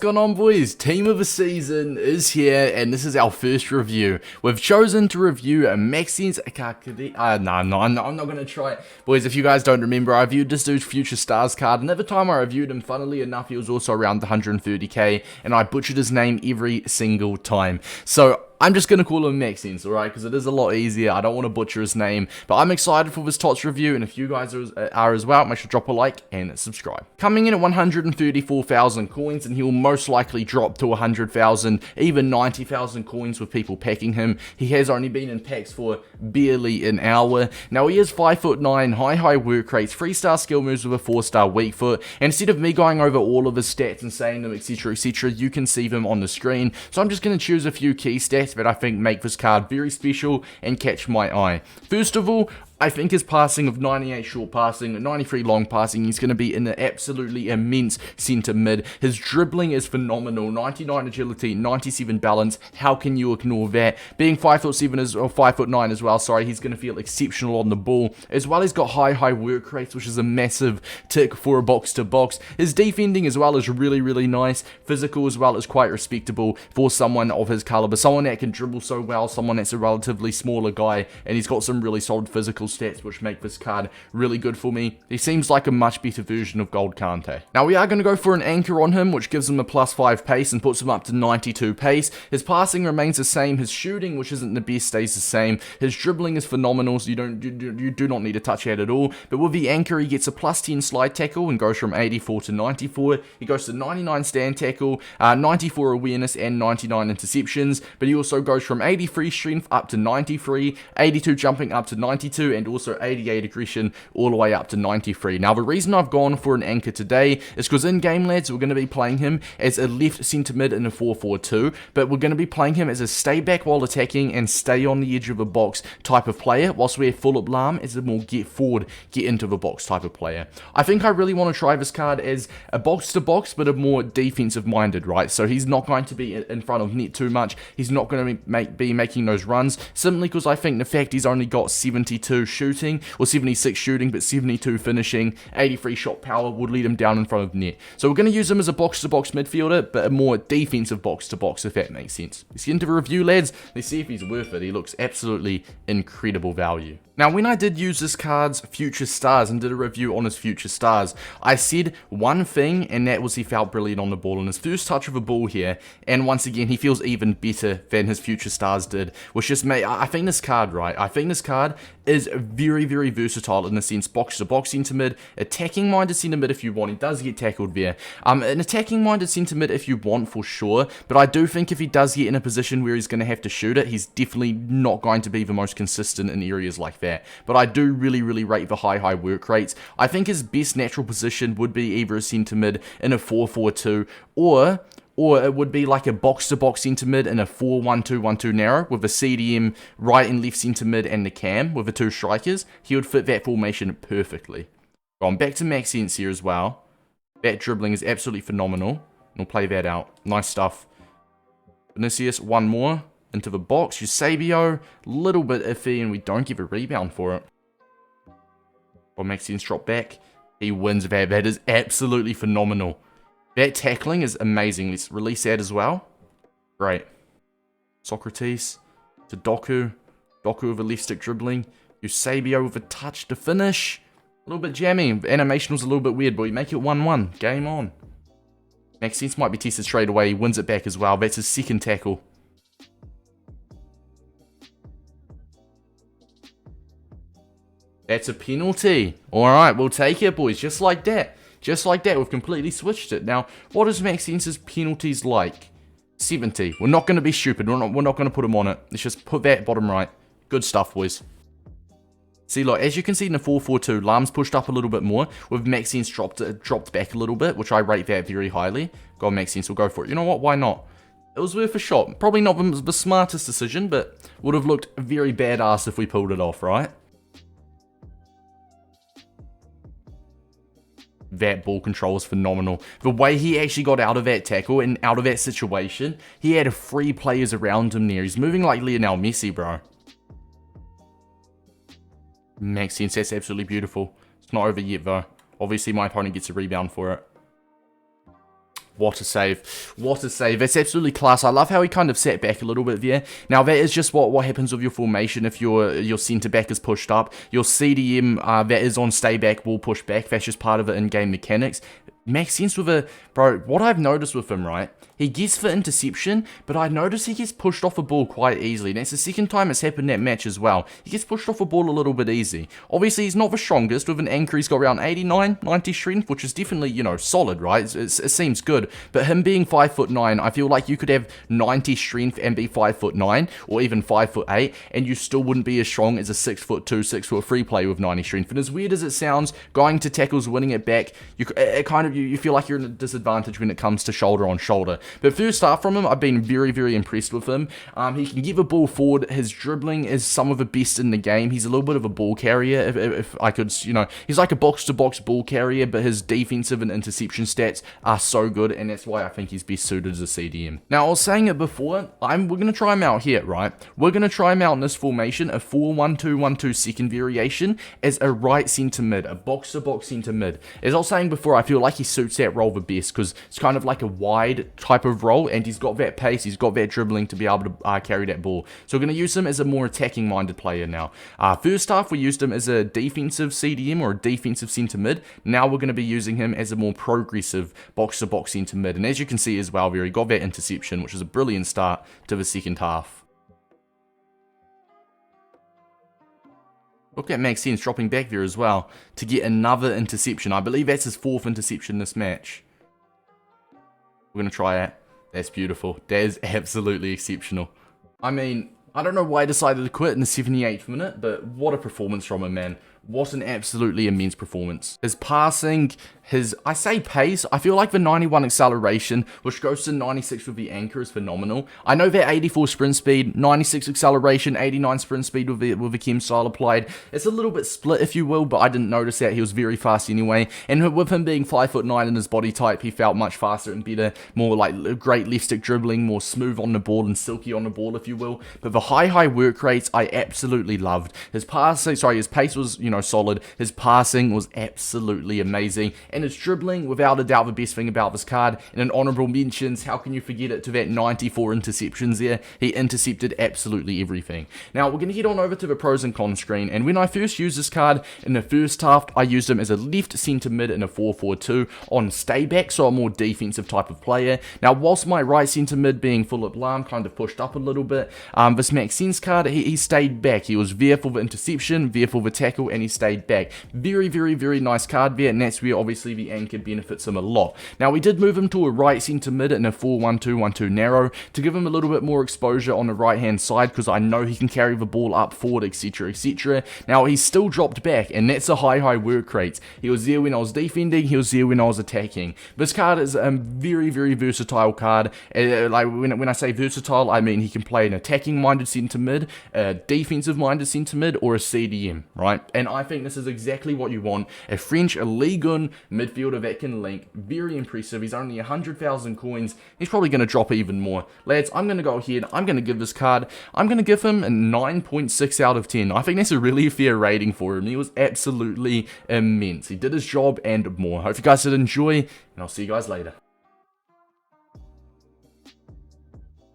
What's going on, boys? Team of the season is here, and this is our first review. We've chosen to review a Maxence Caqueret. I'm not going to try it. Boys, if you guys don't remember, I reviewed this dude's Future Stars card, and at the time I reviewed him, funnily enough, he was also around the 130k, and I butchered his name every single time. So I'm just going to call him Maxence, alright, because it is a lot easier. I don't want to butcher his name, but I'm excited for this TOTS review, and if you guys are as well, make sure to drop a like and subscribe. Coming in at 134,000 coins, and he will most likely drop to 100,000, even 90,000 coins with people packing him. He has only been in packs for barely an hour. Now, he is 5'9", high work rates, 3-star skill moves with a 4-star weak foot, and instead of me going over all of his stats and saying them, etc., you can see them on the screen. So I'm just going to choose a few key stats that I think make this card very special and catch my eye. First of all, I think his passing of 98 short passing, 93 long passing, he's going to be in an absolutely immense centre mid. His dribbling is phenomenal, 99 agility, 97 balance. How can you ignore that? Being 5'7" or 5'9" as well, sorry, he's going to feel exceptional on the ball. As well, he's got high work rates, which is a massive tick for a box-to-box. His defending as well is really nice. Physical as well is quite respectable for someone of his caliber. Someone that can dribble so well, someone that's a relatively smaller guy, and he's got some really solid physical stats which make this card really good for me. He seems like a much better version of Gold Kante. Now we are going to go for an anchor on him, which gives him a +5 pace and puts him up to 92 pace. His passing remains the same. His shooting, which isn't the best, stays the same. His dribbling is phenomenal, so you do not need to touch that at all. But with the anchor, he gets a +10 slide tackle and goes from 84 to 94. He goes to 99 stand tackle, 94 awareness, and 99 interceptions. But he also goes from 83 strength up to 93, 82 jumping up to 92, and also 88 aggression all the way up to 93. Now, the reason I've gone for an anchor today is because in game, lads, we're going to be playing him as a left centre mid in a 4-4-2, but we're going to be playing him as a stay back while attacking and stay on the edge of a box type of player, whilst we're Philip Lahm as a more get forward, get into the box type of player. I think I really want to try this card as a box-to-box, but a more defensive-minded, right? So he's not going to be in front of net too much. He's not going to be making those runs, simply because I think the fact he's only got 72 shooting, or 76 shooting, but 72 finishing, 83 shot power would lead him down in front of net. So we're going to use him as a box-to-box midfielder, but a more defensive box-to-box, if that makes sense. Let's get into the review, lads. Let's see if he's worth it. He looks absolutely incredible value. Now, when I did use this card's Future Stars and did a review on his Future Stars, I said one thing, and that was he felt brilliant on the ball in his first touch of a ball here, and once again, he feels even better than his Future Stars did, which just made, I think this card, right, I think this card is very versatile in the sense box-to-box centre mid, attacking-minded centre mid if you want. He does get tackled there. An attacking-minded centre mid if you want, for sure, but I do think if he does get in a position where he's going to have to shoot it, he's definitely not going to be the most consistent in areas like that. But I do really rate the high work rates. I think his best natural position would be either a centre mid in a 4-4-2 or it would be like a box-to-box centre mid in a 4-1-2-1-2 narrow with a CDM right and left centre mid and the cam with the two strikers. He would fit that formation perfectly. Going back to Maxence here as well. That dribbling is absolutely phenomenal. We'll play that out. Nice stuff. Vinicius, one more. Into the box. Eusebio, little bit iffy, and we don't give a rebound for it. Well, Maxence drop back. He wins that. That is absolutely phenomenal. That tackling is amazing. Let's release that as well. Great. Socrates to Doku. Doku with a left stick dribbling. Eusebio with a touch to finish. A little bit jammy. The animation was a little bit weird, but we make it 1-1. Game on. Maxence might be tested straight away. He wins it back as well. That's his second tackle. That's a penalty. Alright, we'll take it, boys. Just like that. Just like that, we've completely switched it. Now, what is Maxence's penalties like? 70. We're not going to be stupid. We're not going to put him on it. Let's just put that bottom right. Good stuff, boys. See, look, as you can see in the 4-4-2, Lahm's pushed up a little bit more, with Maxence dropped back a little bit, which I rate that very highly. Go on, Maxence, we'll go for it. You know what? Why not? It was worth a shot. Probably not the smartest decision, but would have looked very badass if we pulled it off, right? That ball control is phenomenal. The way he actually got out of that tackle and out of that situation, he had 3 players around him there. He's moving like Lionel Messi, bro. Maxence, that's absolutely beautiful. It's not over yet, though. Obviously, my opponent gets a rebound for it. What a save. What a save. It's absolutely class. I love how he kind of sat back a little bit there. Now, that is just what happens with your formation if your centre-back is pushed up. Your CDM that is on stay-back will push back. That's just part of the in-game mechanics. Maxence with a... Bro, what I've noticed with him, right? He gets for interception, but I notice he gets pushed off a ball quite easily. That's the second time it's happened that match as well. He gets pushed off a ball a little bit easy. Obviously, he's not the strongest. With an anchor, he's got around 89, 90 strength, which is definitely, you know, solid, right? It seems good. But him being 5'9", I feel like you could have 90 strength and be 5'9", or even 5'8", and you still wouldn't be as strong as a 6'2", 6'3" player with 90 strength. And as weird as it sounds, going to tackles, winning it back, you feel like you're in a disadvantage when it comes to shoulder on shoulder. But first half from him, I've been very, very impressed with him. He can give a ball forward. His dribbling is some of the best in the game. He's a little bit of a ball carrier, if I could, you know, he's like a box-to-box ball carrier, but his defensive and interception stats are so good, and that's why I think he's best suited as a CDM. Now, I was saying it before, we're going to try him out here, right? We're going to try him out in this formation, a 4-1-2-1-2 second variation, as a right centre mid, a box-to-box centre mid. As I was saying before, I feel like he suits that role the best, because it's kind of like a wide type of role, and he's got that pace, he's got that dribbling to be able to carry that ball. So we're going to use him as a more attacking-minded player now. First half, we used him as a defensive CDM or a defensive centre mid. Now we're going to be using him as a more progressive box-to-box centre mid. And as you can see as well, he got that interception, which is a brilliant start to the second half. Look at Maxence dropping back there as well to get another interception. I believe that's his 4th interception this match. We're going to try it. That's beautiful. That is absolutely exceptional. I mean, I don't know why I decided to quit in the 78th minute, but what a performance from him, man. What an absolutely immense performance. His passing, I say pace, I feel like the 91 acceleration, which goes to 96 with the anchor, is phenomenal. I know that 84 sprint speed, 96 acceleration, 89 sprint speed with the chem style applied. It's a little bit split, if you will, but I didn't notice that. He was very fast anyway. And with him being 5'9" in his body type, he felt much faster and better, more like great left stick dribbling, more smooth on the ball and silky on the ball, if you will. But the high work rates, I absolutely loved. His pace was, you know, solid. His passing was absolutely amazing, and his dribbling, without a doubt, the best thing about this card. And in honorable mentions, how can you forget it, to that 94 interceptions there? He intercepted absolutely everything. Now we're going to head on over to the pros and cons screen, and when I first used this card in the first half, I used him as a left centre mid in a 4-4-2 on stay back, so a more defensive type of player. Now whilst my right centre mid being Philip Lahm kind of pushed up a little bit, this Maxence card, he stayed back. He was there for the interception, there for the tackle, and he stayed back. Very, very, very nice card there, and that's where obviously the anchor benefits him a lot. Now we did move him to a right centre mid in a 4-1-2-1-2 narrow to give him a little bit more exposure on the right hand side, because I know he can carry the ball up forward, etc, etc. Now he's still dropped back, and that's a high work rate. He was there when I was defending, he was there when I was attacking. This card is a very, very versatile card. Like when I say versatile, I mean he can play an attacking minded centre mid, a defensive minded centre mid, or a CDM, right? And I think this is exactly what you want. A French, a Ligue 1 midfielder that can link. Very impressive. He's only 100,000 coins. He's probably going to drop even more. Lads, I'm going to go ahead. I'm going to give this card, I'm going to give him a 9.6 out of 10. I think that's a really fair rating for him. He was absolutely immense. He did his job and more. Hope you guys did enjoy, and I'll see you guys later.